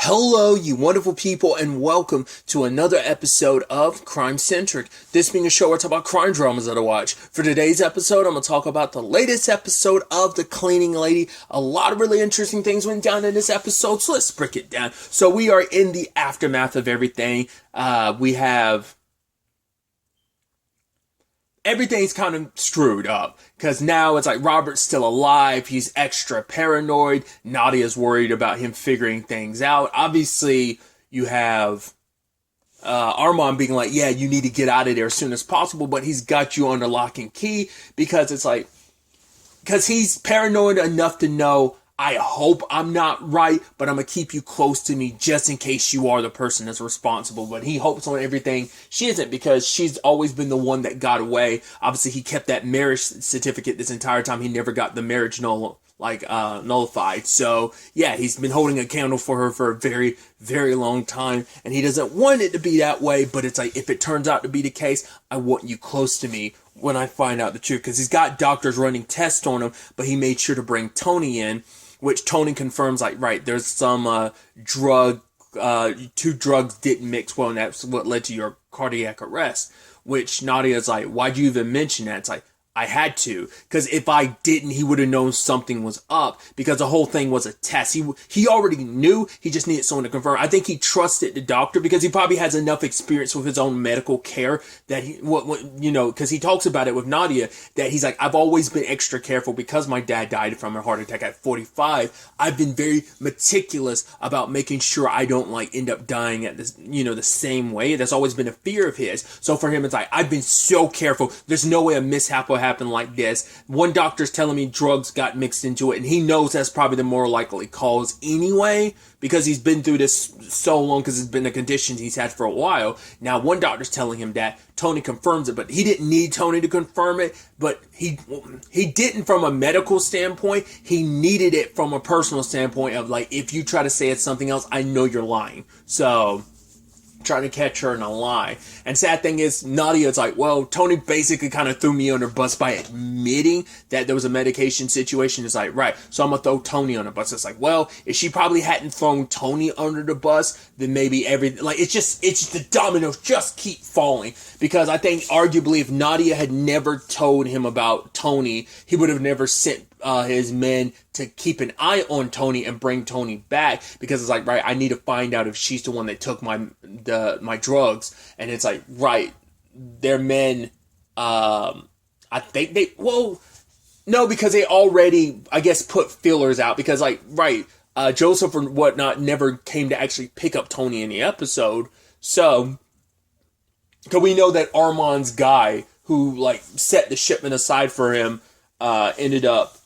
Hello, you wonderful people, and welcome to another episode of Crime Centric. This being a show where I talk about crime dramas that I watch. For today's episode, I'm going to talk about the latest episode of The Cleaning Lady. A lot of really interesting things went down in this episode, so let's break it down. So we are in the aftermath of everything. We have... Everything's kind of screwed up because now it's like Robert's still alive. He's extra paranoid. Nadia's worried about him figuring things out. Obviously, you have Armand being like, yeah, you need to get out of there as soon as possible, but he's got you under lock and key because it's like, because he's paranoid enough to know, I hope I'm not right, but I'm going to keep you close to me just in case you are the person that's responsible. But he hopes on everything. She isn't, because she's always been the one that got away. Obviously, he kept that marriage certificate this entire time. He never got the marriage nullified. So, yeah, he's been holding a candle for her for a very, very long time. And he doesn't want it to be that way. But it's like, if it turns out to be the case, I want you close to me when I find out the truth. Because he's got doctors running tests on him, but he made sure to bring Tony in, which Tony confirms, like, right, there's some two drugs didn't mix well, and that's what led to your cardiac arrest. Which Nadia's like, why'd you even mention that? It's like, I had to, because if I didn't, he would have known something was up, because the whole thing was a test. He already knew, he just needed someone to confirm. I think he trusted the doctor because he probably has enough experience with his own medical care that because he talks about it with Nadia, that he's like, I've always been extra careful because my dad died from a heart attack at 45. I've been very meticulous about making sure I don't end up dying at this, the same way. That's always been a fear of his. So for him, it's like, I've been so careful. There's no way a mishap will happen like this. One doctor's telling me drugs got mixed into it, and he knows that's probably the more likely cause anyway, because he's been through this so long, because it's been the conditions he's had for a while. Now one doctor's telling him that. Tony confirms it, but he didn't need Tony to confirm it, but he didn't from a medical standpoint. He needed it from a personal standpoint of if you try to say it's something else, I know you're lying. So trying to catch her in a lie. And sad thing is, Nadia's like, well, Tony basically kind of threw me under bus by admitting that there was a medication situation. It's like, right, so I'm gonna throw Tony on the bus. It's like, well, if she probably hadn't thrown Tony under the bus, then maybe it's the dominoes just keep falling. Because I think arguably if Nadia had never told him about Tony, he would have never sent his men to keep an eye on Tony and bring Tony back, because it's like, right, I need to find out if she's the one that took my drugs. And it's like, right, their men, I think no, because they already, I guess, put fillers out, because Joseph or whatnot never came to actually pick up Tony in the episode. So, because we know that Armand's guy who set the shipment aside for him ended up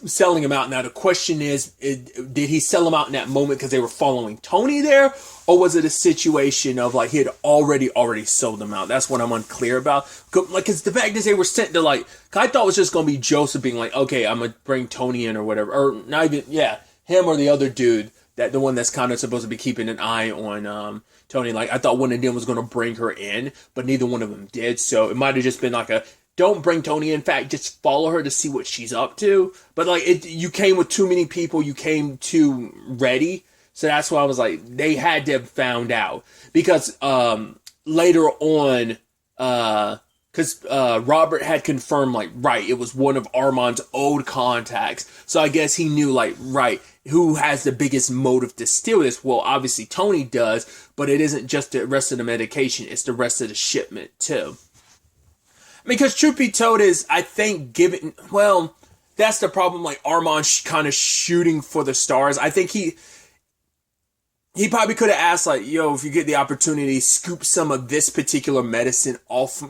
selling him out. Now the question is, did he sell him out in that moment because they were following Tony there, or was it a situation of he had already sold them out? That's what I'm unclear about. Because the fact is, they were sent to I thought it was just gonna be Joseph being like, okay, I'm gonna bring Tony in or whatever, or not even, yeah, him or the other dude, that the one that's kind of supposed to be keeping an eye on Tony. I thought one of them was gonna bring her in, but neither one of them did. So it might have just been don't bring Tony in. In fact, just follow her to see what she's up to. But you came with too many people. You came too ready. So that's why I was like, they had to have found out. Because later on, because Robert had confirmed, right, it was one of Armand's old contacts. So I guess he knew, right, who has the biggest motive to steal this? Well, obviously Tony does, but it isn't just the rest of the medication. It's the rest of the shipment, too. Because truth be told is, I think that's the problem, Armand kind of shooting for the stars. I think he probably could have asked, yo, if you get the opportunity, scoop some of this particular medicine off.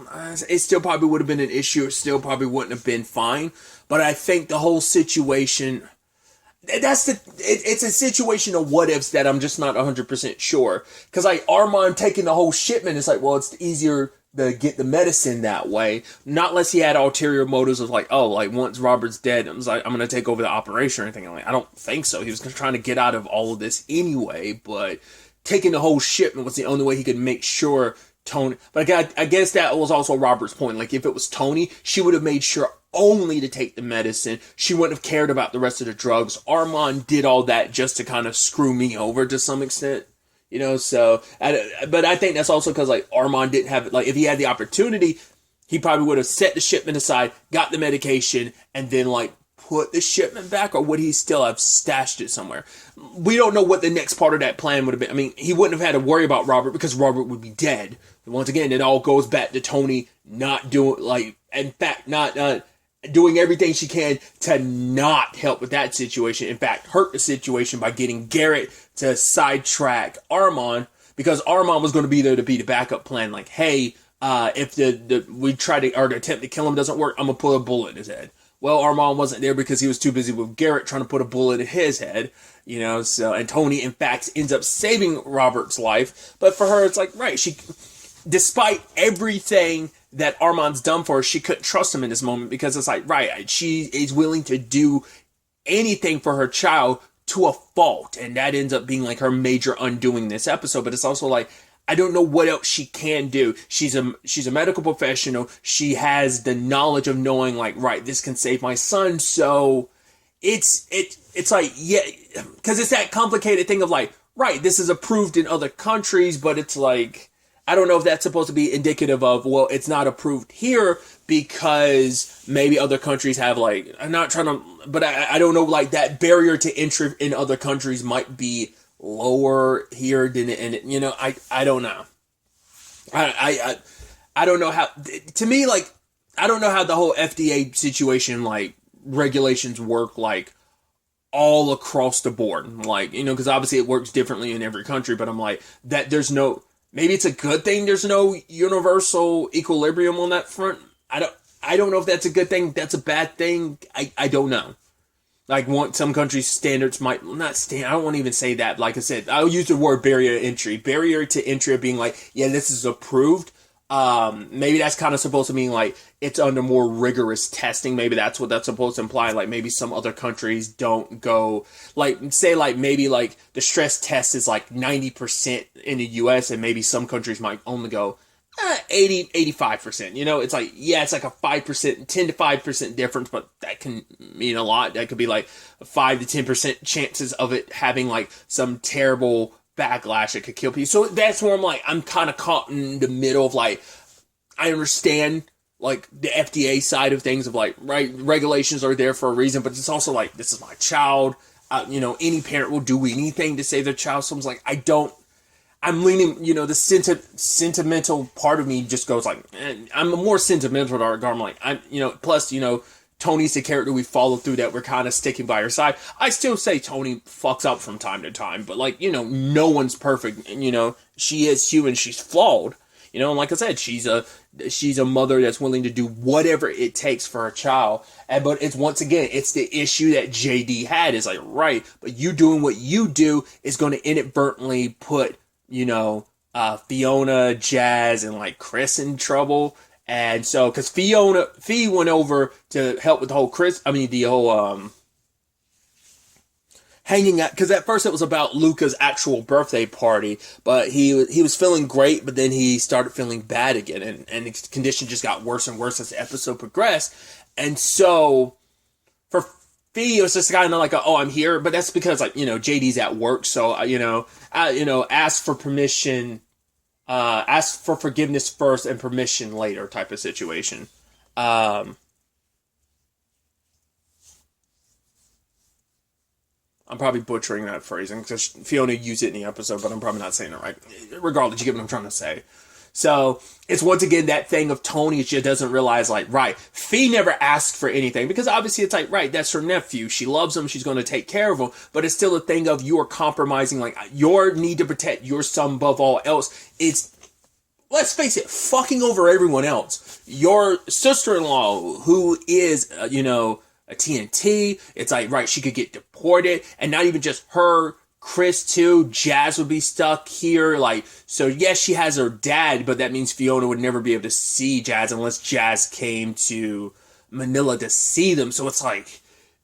It still probably would have been an issue. It still probably wouldn't have been fine. But I think the whole situation, it's a situation of what ifs that I'm just not 100% sure. Because Armand taking the whole shipment, it's it's easier to get the medicine that way, not unless he had ulterior motives of once Robert's dead, I'm going to take over the operation or anything. I don't think so. He was trying to get out of all of this anyway, but taking the whole shipment was the only way he could make sure Tony, but I guess that was also Robert's point. If it was Tony, she would have made sure only to take the medicine. She wouldn't have cared about the rest of the drugs. Armand did all that just to kind of screw me over to some extent. So, but I think that's also because, like, Armand didn't have, like, if he had the opportunity, he probably would have set the shipment aside, got the medication, and then, like, put the shipment back, or would he still have stashed it somewhere? We don't know what the next part of that plan would have been. I mean, he wouldn't have had to worry about Robert because Robert would be dead. Once again, it all goes back to Tony not doing, like, in fact, not doing everything she can to not help with that situation. In fact, hurt the situation by getting Garrett to sidetrack Armand, because Armand was going to be there to be the backup plan. Like, hey, if we try to, or the attempt to kill him doesn't work, I'm going to put a bullet in his head. Well, Armand wasn't there because he was too busy with Garrett trying to put a bullet in his head, so, and Tony, in fact, ends up saving Robert's life. But for her, it's like, right, despite everything that Armand's done for her, she couldn't trust him in this moment, because it's like, right, she is willing to do anything for her child to a fault, and that ends up being like her major undoing this episode. But it's also like, I don't know what else she can do. She's a medical professional. She has the knowledge of knowing, like, right, this can save my son. So it's like, yeah, because it's that complicated thing of like, right, this is approved in other countries, but it's like, I don't know if that's supposed to be indicative of, well, it's not approved here because maybe other countries have, like, I'm not trying to, but I don't know, like, that barrier to entry in other countries might be lower here than I don't know. I don't know how, to me, like, I don't know how the whole FDA situation, like, regulations work, like, all across the board, like, because obviously it works differently in every country, but I'm like, that there's no, maybe it's a good thing there's no universal equilibrium on that front. I don't know if that's a good thing, that's a bad thing. I don't know. Like, some countries' standards might not stand. I don't want to even say that. Like I said, I'll use the word barrier to entry. Barrier to entry of being like, yeah, this is approved. Maybe that's kind of supposed to mean like it's under more rigorous testing. Maybe that's what that's supposed to imply. Like, maybe some other countries don't go, like, say, like, maybe like the stress test is like 90% in the US, and maybe some countries might only go 80, 85%, it's like, yeah, it's like a 5%, 10 to 5% difference, but that can mean a lot. That could be like 5 to 10% chances of it having like some terrible backlash that could kill people. So that's where I'm like, I'm kind of caught in the middle of like, I understand like the FDA side of things of like, right, regulations are there for a reason, but it's also like, this is my child. Any parent will do anything to save their child. So I'm like, I'm leaning, the sentimental part of me just goes like, I'm more sentimental to our guy. I'm like, plus, Tony's the character we follow through that we're kind of sticking by her side. I still say Tony fucks up from time to time, but like, no one's perfect. She is human. She's flawed, and like I said, she's a mother that's willing to do whatever it takes for her child. But it's, once again, it's the issue that JD had is like, right, but you doing what you do is going to inadvertently put, Fiona, Jazz, and like Chris in trouble. And so, because Fee went over to help with the whole hanging out, because at first it was about Luca's actual birthday party, but he was feeling great, but then he started feeling bad again, and his condition just got worse and worse as the episode progressed. And so, for Fee, it was just kind of like, oh, I'm here, but that's because, like, JD's at work, so, ask for permission, ask for forgiveness first and permission later type of situation. I'm probably butchering that phrasing, because Fiona used it in the episode, but I'm probably not saying it right. Regardless, you get what I'm trying to say. So, it's once again that thing of Tony just doesn't realize, like, right, Fee never asked for anything, because obviously it's like, right, that's her nephew, she loves him, she's going to take care of him, but it's still a thing of you are compromising, like, your need to protect your son above all else is, let's face it, fucking over everyone else. Your sister-in-law, who is, a TNT, it's like, right, she could get deported, and not even just her, Chris too, Jazz would be stuck here, like, so yes, she has her dad, but that means Fiona would never be able to see Jazz unless Jazz came to Manila to see them, so it's like,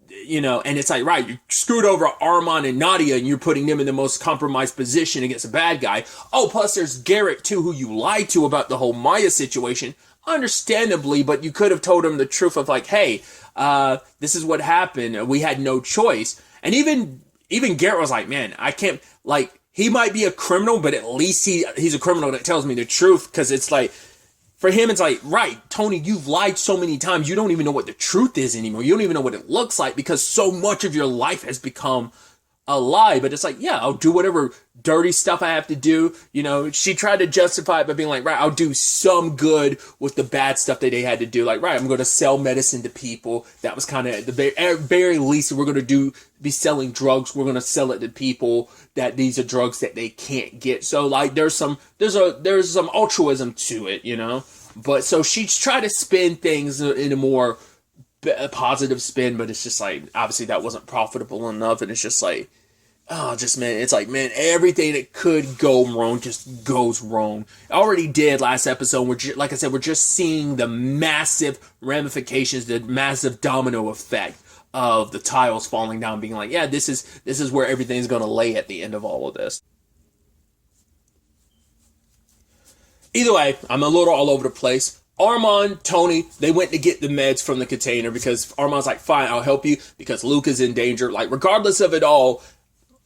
and it's like, right, you screwed over Armand and Nadia, and you're putting them in the most compromised position against a bad guy. Oh, plus there's Garrett too, who you lied to about the whole Maya situation. understandably, but you could have told him the truth of like, hey, this is what happened. We had no choice. And even Garrett was like, man, I can't, like, he might be a criminal, but at least he's a criminal that tells me the truth. Cause it's like, for him, it's like, right, Tony, you've lied so many times. You don't even know what the truth is anymore. You don't even know what it looks like because so much of your life has become a lie. But it's like, yeah, I'll do whatever dirty stuff I have to do. You know, she tried to justify it by being like, right, I'll do some good with the bad stuff that they had to do. Like, right, I'm going to sell medicine to people. That was kind of at the very least we're going to be selling drugs. We're going to sell it to people that these are drugs that they can't get. So like, there's some altruism to it, you know. But so she tried to spin things in a more positive spin, but it's just like, obviously that wasn't profitable enough. And it's just like, oh, just, man, it's like, man, everything that could go wrong just goes wrong. I already did last episode. Like I said, we're just seeing the massive ramifications, the massive domino effect of the tiles falling down, being like, yeah, this is where everything's going to lay at the end of all of this. Either way, I'm a little all over the place. Armand, Tony, they went to get the meds from the container because Armand's like, fine, I'll help you because Luke is in danger. Like, regardless of it all,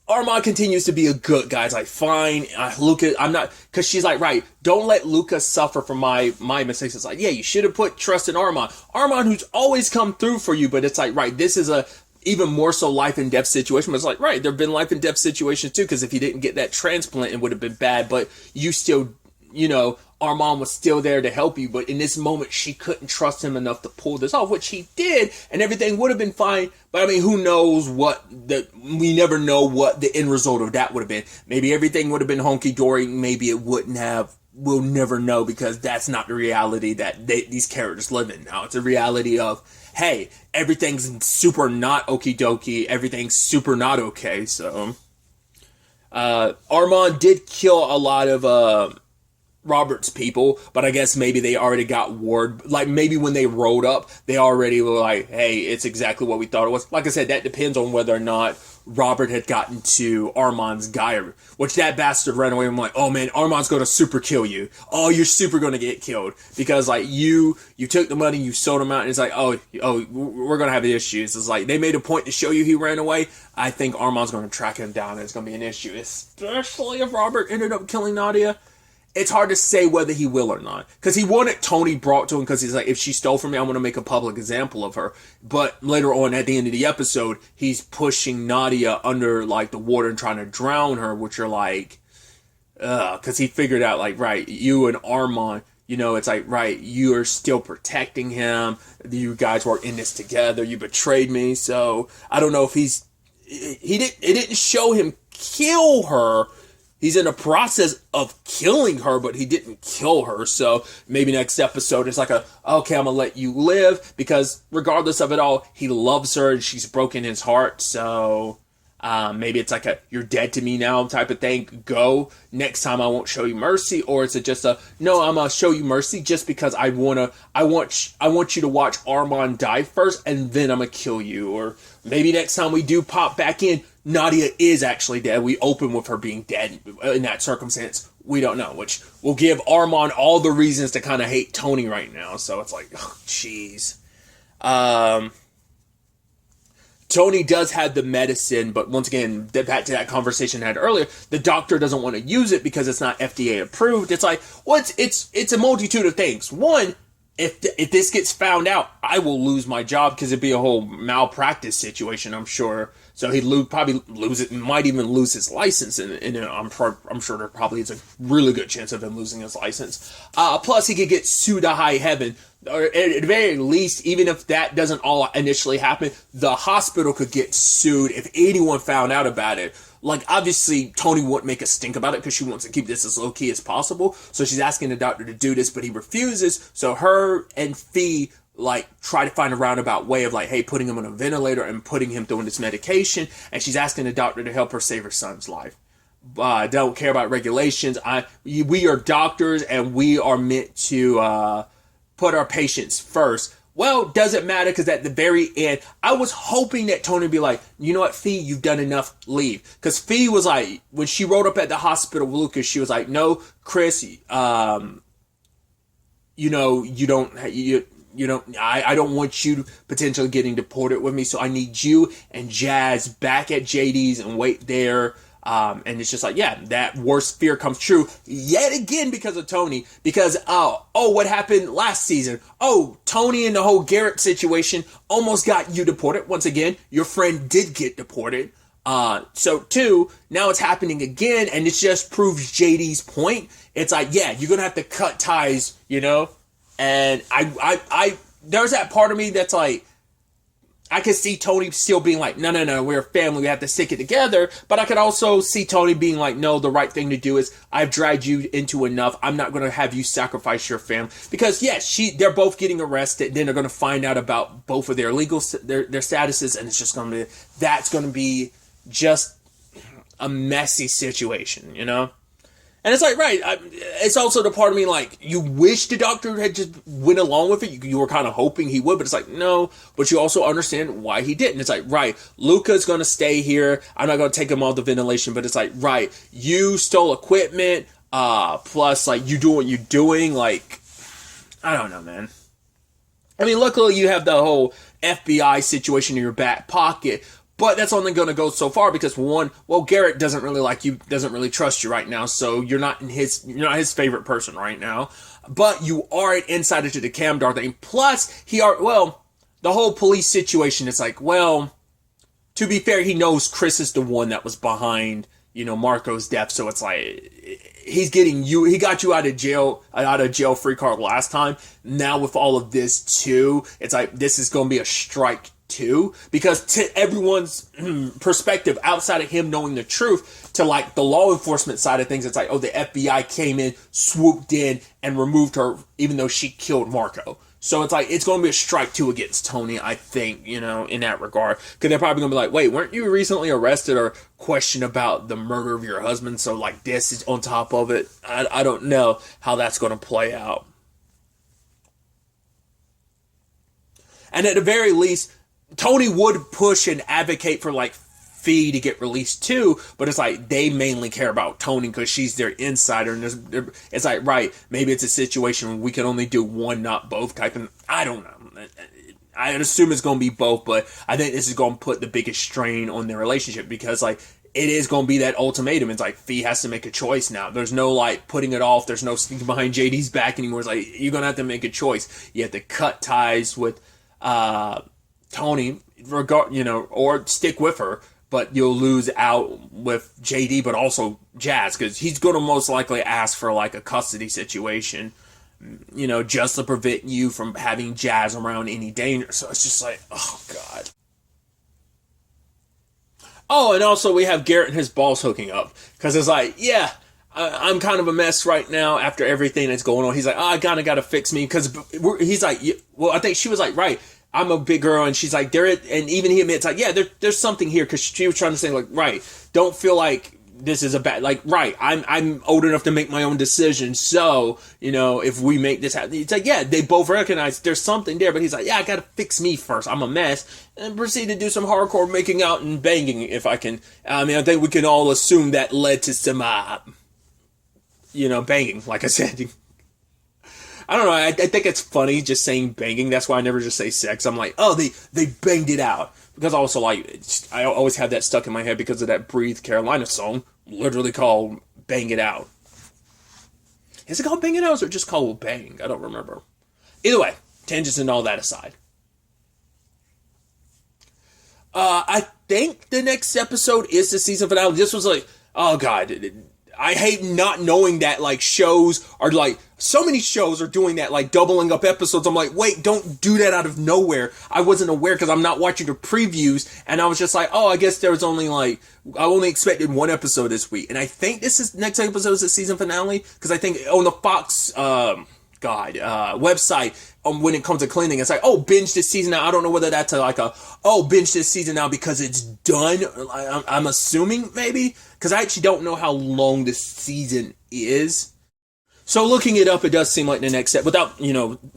Armand continues to be a good guy. It's like, fine, Luca, I'm not, because she's like, right, don't let Luca suffer for my mistakes. It's like, yeah, you should have put trust in Armand. Armand, who's always come through for you, but it's like, right, this is a even more so life and death situation. But it's like, right, there have been life and death situations too, because if you didn't get that transplant, it would have been bad, but you still, you know, Armand was still there to help you, but in this moment, she couldn't trust him enough to pull this off, which he did, and everything would have been fine, but I mean, who knows we never know what the end result of that would have been. Maybe everything would have been honky-dory, maybe it wouldn't have, we'll never know, because that's not the reality that these characters live in now. It's a reality of, hey, everything's super not okie dokie, everything's super not okay, so. Armand did kill a lot of, Robert's people, but I guess maybe they already got word, like maybe when they rolled up, they already were like, hey, it's exactly what we thought it was. Like I said, that depends on whether or not Robert had gotten to Armand's guy, which that bastard ran away. I'm like, oh man, Armand's going to super kill you. Oh, you're super going to get killed because like you took the money, you sold him out, and it's like, oh, we're going to have issues. It's like they made a point to show you he ran away. I think Armand's going to track him down, and it's going to be an issue, especially if Robert ended up killing Nadia. It's hard to say whether he will or not. Because he wanted Tony brought to him because he's like, if she stole from me, I'm going to make a public example of her. But later on, at the end of the episode, he's pushing Nadia under, like, the water and trying to drown her, which are like, because he figured out, like, right, you and Armand, you know, it's like, right, you are still protecting him. You guys were in this together. You betrayed me. So, I don't know if it didn't show him kill her. He's in the process of killing her, but he didn't kill her. So maybe next episode it's like okay, I'm going to let you live because regardless of it all, he loves her and she's broken his heart. So maybe it's like you're dead to me now type of thing. Go. Next time I won't show you mercy. Or is it just no, I'm going to show you mercy just because I want you to watch Armand die first and then I'm going to kill you. Or maybe next time we do pop back in, Nadia is actually dead. We open with her being dead in that circumstance. We don't know, which will give Armand all the reasons to kind of hate Tony right now. So it's like, oh, jeez. Tony does have the medicine, but once again, back to that conversation I had earlier, the doctor doesn't want to use it because it's not FDA approved. It's like, well, it's a multitude of things. One, if this gets found out, I will lose my job because it'd be a whole malpractice situation, I'm sure. So he'd probably lose it, might even lose his license, and I'm sure there probably is a really good chance of him losing his license. Plus, he could get sued to high heaven, or at the very least, even if that doesn't all initially happen, the hospital could get sued if anyone found out about it. Like, obviously, Tony wouldn't make a stink about it because she wants to keep this as low-key as possible. So she's asking the doctor to do this, but he refuses. So her and Fee, like, try to find a roundabout way of, like, hey, putting him on a ventilator and putting him through this medication. And she's asking the doctor to help her save her son's life. Don't care about regulations. We are doctors, and we are meant to put our patients first. Well, doesn't matter because at the very end, I was hoping that Tony would be like, you know what, Fee, you've done enough, leave. Because Fee was like, when she rolled up at the hospital with Lucas, she was like, no, Chris, I don't want you potentially getting deported with me, so I need you and Jazz back at JD's and wait there. And it's just like, yeah, that worst fear comes true yet again because of Tony. Because, what happened last season? Oh, Tony and the whole Garrett situation almost got you deported. Once again, your friend did get deported. So two, now it's happening again, and it just proves JD's point. It's like, yeah, you're gonna have to cut ties, And there's that part of me that's like, I could see Tony still being like, no, we're a family, we have to stick it together. But I could also see Tony being like, no, the right thing to do is, I've dragged you into enough. I'm not going to have you sacrifice your family. Because, yes, they're both getting arrested. Then they're going to find out about both of their legal, their statuses. And it's just that's going to be just a messy situation, And it's like, right, it's also the part of me like, you wish the doctor had just went along with it. You were kind of hoping he would, but it's like, no. But you also understand why he didn't. It's like, right, Luca's going to stay here. I'm not going to take him off the ventilation, but it's like, right, you stole equipment, plus, like, you do what you're doing. Like, I don't know, man. I mean, luckily you have the whole FBI situation in your back pocket. But that's only going to go so far because Garrett doesn't really like you, doesn't really trust you right now, so you're not his favorite person right now. But you are an insider to the Camdar thing. Plus, the whole police situation. It's like, well, to be fair, he knows Chris is the one that was behind, Marco's death. So it's like he's getting you. He got you out of jail free card last time. Now with all of this too, it's like this is going to be a strike too, because to everyone's perspective outside of him knowing the truth, to like the law enforcement side of things, it's like, oh, the FBI came in, swooped in, and removed her even though she killed Marco. So it's like, it's going to be a strike two against Tony, I think, in that regard. Because they're probably going to be like, wait, weren't you recently arrested or questioned about the murder of your husband? So like this is on top of it. I don't know how that's going to play out. And at the very least, Tony would push and advocate for like Fee to get released too, but it's like they mainly care about Tony because she's their insider, and it's like, right, maybe it's a situation where we can only do one, not both type. And I don't know. I assume it's going to be both, but I think this is going to put the biggest strain on their relationship because like it is going to be that ultimatum. It's like Fee has to make a choice now. There's no like putting it off. There's no sneaking behind JD's back anymore. It's like you're going to have to make a choice. You have to cut ties with Tony, or stick with her, but you'll lose out with JD, but also Jazz, because he's going to most likely ask for like a custody situation, just to prevent you from having Jazz around any danger. So it's just like, oh God. Oh, and also we have Garrett and his boss hooking up, because it's like, yeah, I'm kind of a mess right now after everything that's going on. He's like, I kind of got to fix me, because he's like, well, I think she was like, right, I'm a big girl, and she's like, and even he admits, like, yeah, there's something here, because she was trying to say, like, right, don't feel like this is a bad, like, right, I'm old enough to make my own decisions, so, if we make this happen, it's like, yeah, they both recognize there's something there, but he's like, yeah, I gotta fix me first, I'm a mess, and proceed to do some hardcore making out and banging, if I can. I mean, I think we can all assume that led to some, banging, like I said. I don't know, I think it's funny just saying banging. That's why I never just say sex. I'm like, oh, they banged it out. Because also, like, I always have that stuck in my head because of that Breathe Carolina song, literally called Bang It Out. Is it called Bang It Out or is it just called Bang? I don't remember. Either way, tangents and all that aside. I think the next episode is the season finale. This was like, oh God, I hate not knowing that, like, shows are, like, so many shows are doing that, like, doubling up episodes. I'm like, wait, don't do that out of nowhere. I wasn't aware because I'm not watching the previews, and I was just like, oh, I guess there was only, like, I only expected one episode this week. And I think next episode is the season finale, because I think on the Fox, website, when it comes to cleaning, it's like, oh, binge this season now. I don't know whether that's binge this season now because it's done. I'm assuming maybe, because I actually don't know how long this season is. So looking it up, it does seem like the next step, without,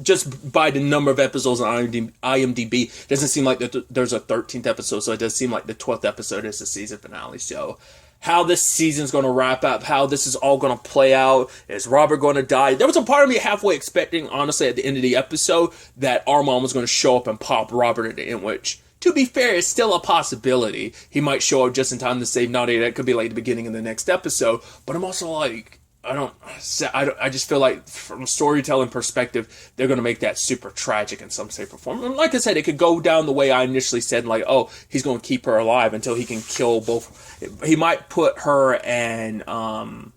just by the number of episodes on IMDb, it doesn't seem like there's a 13th episode, so it does seem like the 12th episode is the season finale. So how this season's going to wrap up, how this is all going to play out. Is Robert going to die? There was a part of me halfway expecting, honestly, at the end of the episode, that Armand was going to show up and pop Robert at the end, which, to be fair, is still a possibility. He might show up just in time to save Nadia. That could be like the beginning of the next episode. But I'm also like, I just feel like from a storytelling perspective, they're going to make that super tragic in some shape or form. And like I said, it could go down the way I initially said, like, oh, he's going to keep her alive until he can kill both. He might put her and Armand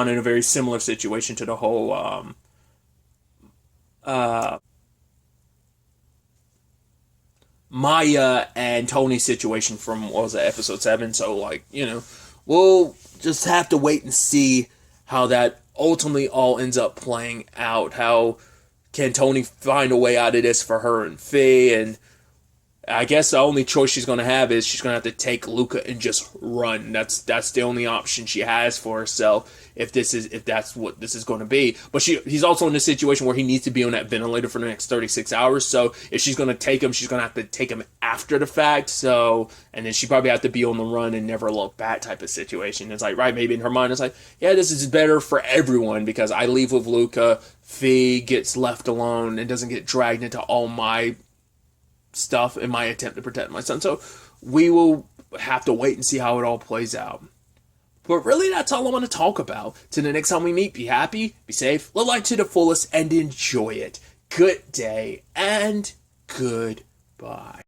in a very similar situation to the whole Maya and Tony situation from, what was it, episode 7. So, like, we'll just have to wait and see how that ultimately all ends up playing out. How can Tony find a way out of this for her and Faye? And I guess the only choice she's going to have is she's going to have to take Luca and just run. That's the only option she has for herself if that's what this is going to be. But he's also in a situation where he needs to be on that ventilator for the next 36 hours. So if she's going to take him, she's going to have to take him after the fact. So, and then she probably have to be on the run and never look back type of situation. It's like, right, maybe in her mind, it's like, yeah, this is better for everyone because I leave with Luca, Fee gets left alone and doesn't get dragged into all my stuff in my attempt to protect my son. So we will have to wait and see how it all plays out. But really, that's all I want to talk about. Till the next time we meet, be happy, be safe, live life to the fullest, and enjoy it. Good day, and goodbye.